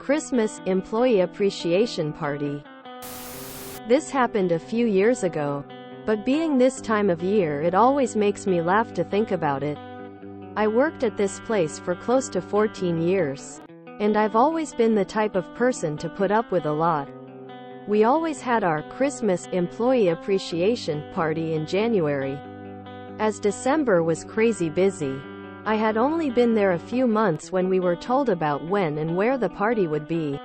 Christmas Employee Appreciation Party. This happened a few years ago, but being this time of year, it always makes me laugh to think about it. I worked at this place for close to 14 years, and I've always been the type of person to put up with a lot. We always had our Christmas Employee Appreciation Party in January, as December was crazy busy. I had only been there a few months when we were told about when and where the party would be.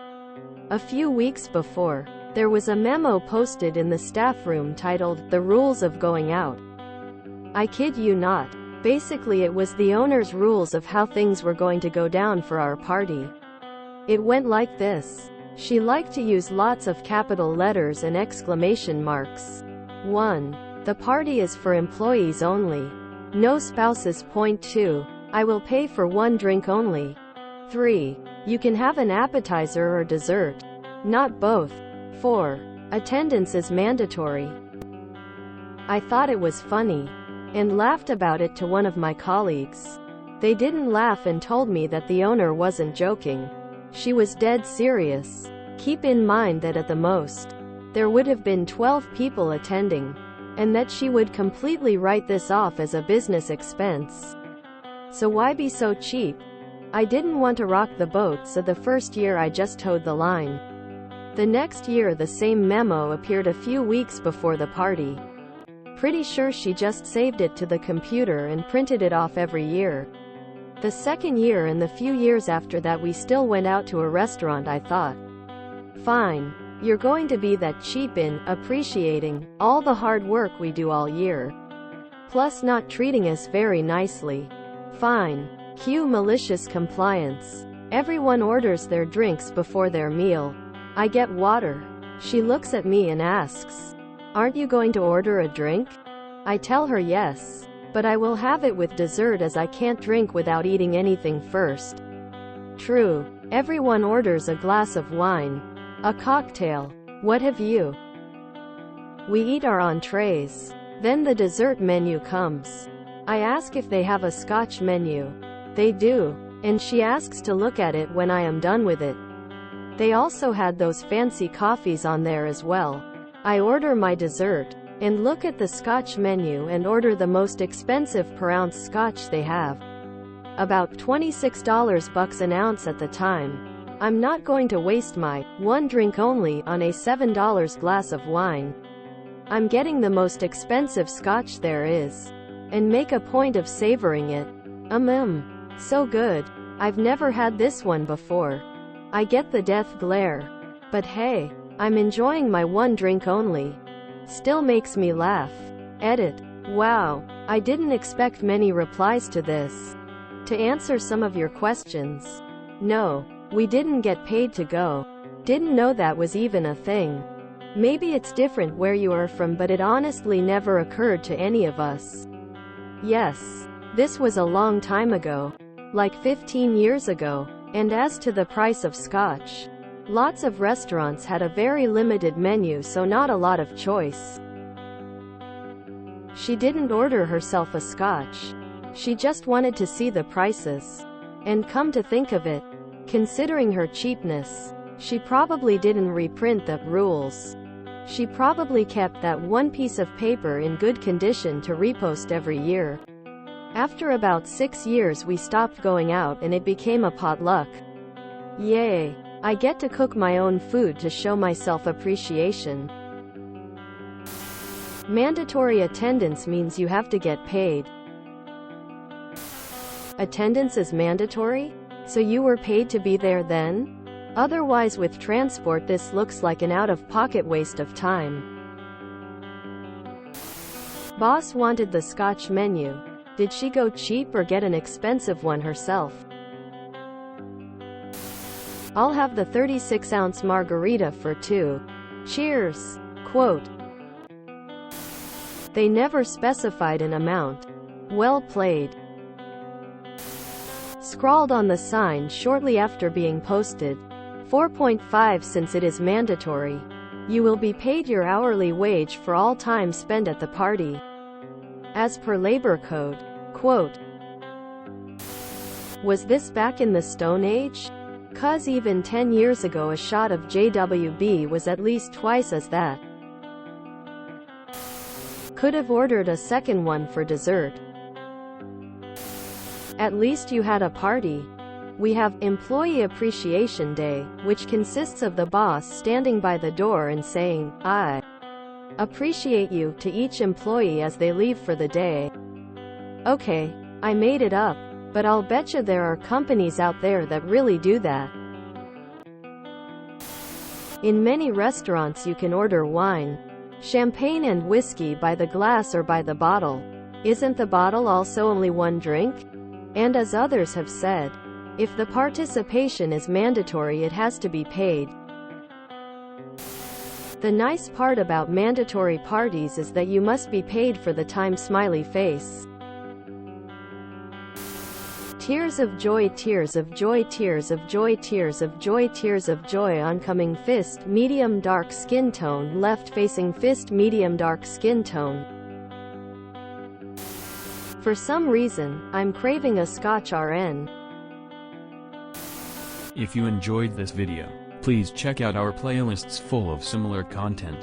A few weeks before, there was a memo posted in the staff room titled, "The Rules of Going Out." I kid you not. Basically it was the owner's rules of how things were going to go down for our party. It went like this. She liked to use lots of capital letters and exclamation marks. 1. The party is for employees only. No spouses. Point 2. I will pay for one drink only. 3. You can have an appetizer or dessert, not both. 4. Attendance is mandatory. I thought it was funny, and laughed about it to one of my colleagues. They didn't laugh and told me that the owner wasn't joking. She was dead serious. Keep in mind that at the most, there would have been 12 people attending, and that she would completely write this off as a business expense. So why be so cheap? I didn't want to rock the boat, so the first year I just towed the line. The next year the same memo appeared a few weeks before the party. Pretty sure she just saved it to the computer and printed it off every year. The second year and the few years after that we still went out to a restaurant. I thought, fine, you're going to be that cheap in appreciating all the hard work we do all year, plus not treating us very nicely. Fine. Cue malicious compliance. Everyone orders their drinks before their meal. I get water. She looks at me and asks, "Aren't you going to order a drink?" I tell her yes, but I will have it with dessert as I can't drink without eating anything first. True. Everyone orders a glass of wine, a cocktail, what have you. We eat our entrees. Then the dessert menu comes. I ask if they have a Scotch menu. They do, and she asks to look at it when I am done with it. They also had those fancy coffees on there as well. I order my dessert, and look at the Scotch menu and order the most expensive per ounce Scotch they have. About $26 an ounce at the time. I'm not going to waste my one drink only on a $7 glass of wine. I'm getting the most expensive Scotch there is, and make a point of savoring it. So good. I've never had this one before. I get the death glare. But hey, I'm enjoying my one drink only. Still makes me laugh. Edit. Wow, I didn't expect many replies to this. To answer some of your questions. No, we didn't get paid to go. Didn't know that was even a thing. Maybe it's different where you are from, but it honestly never occurred to any of us. Yes, this was a long time ago. Like 15 years ago. And as to the price of Scotch, lots of restaurants had a very limited menu, so not a lot of choice. She didn't order herself a Scotch. She just wanted to see the prices. And come to think of it, considering her cheapness, she probably didn't reprint the rules. She probably kept that one piece of paper in good condition to repost every year. After about 6 years we stopped going out and it became a potluck. Yay! I get to cook my own food to show myself appreciation. Mandatory attendance means you have to get paid. Attendance is mandatory? So you were paid to be there then? Otherwise with transport this looks like an out-of-pocket waste of time. Boss wanted the Scotch menu. Did she go cheap or get an expensive one herself? I'll have the 36-ounce margarita for 2. Cheers. Quote. They never specified an amount. Well played. Scrawled on the sign shortly after being posted. 4.5 Since it is mandatory, you will be paid your hourly wage for all time spent at the party, as per labor code. Quote. Was this back in the Stone Age? Because even 10 years ago a shot of JWB was at least twice as that. Could have ordered a second one for dessert. At least you had a party. We have Employee Appreciation Day, which consists of the boss standing by the door and saying, "I appreciate you," to each employee as they leave for the day. Okay, I made it up, but I'll betcha there are companies out there that really do that. In many restaurants you can order wine, champagne and whiskey by the glass or by the bottle. Isn't the bottle also only one drink? And as others have said, if the participation is mandatory it has to be paid. The nice part about mandatory parties is that you must be paid for the time. Smiley face. Tears of joy, tears of joy, tears of joy, tears of joy, tears of joy. Oncoming fist, medium dark skin tone. Left facing fist, medium dark skin tone. For some reason, I'm craving a Scotch RN. If you enjoyed this video, please check out our playlists full of similar content.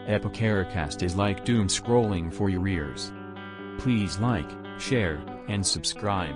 Epicaricast is like doom scrolling for your ears. Please like, share, and subscribe.